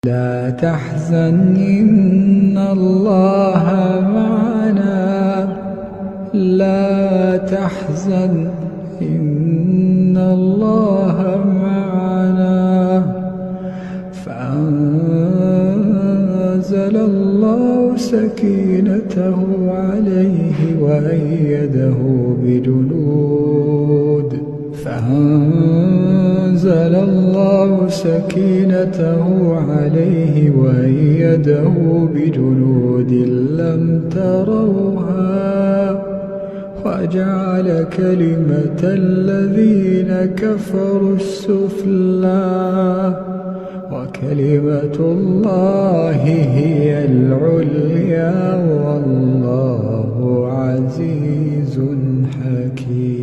لا تحزن إن الله معنا، لا تحزن إن الله معنا. فأنزل الله سكينته عليه وأيده بجنود، فأنزل الله سكينته عليه وأيده بجنود لم تروها، وجعل كلمة الذين كفروا السفلى، وكلمة الله هي العليا، والله عزيز حكيم.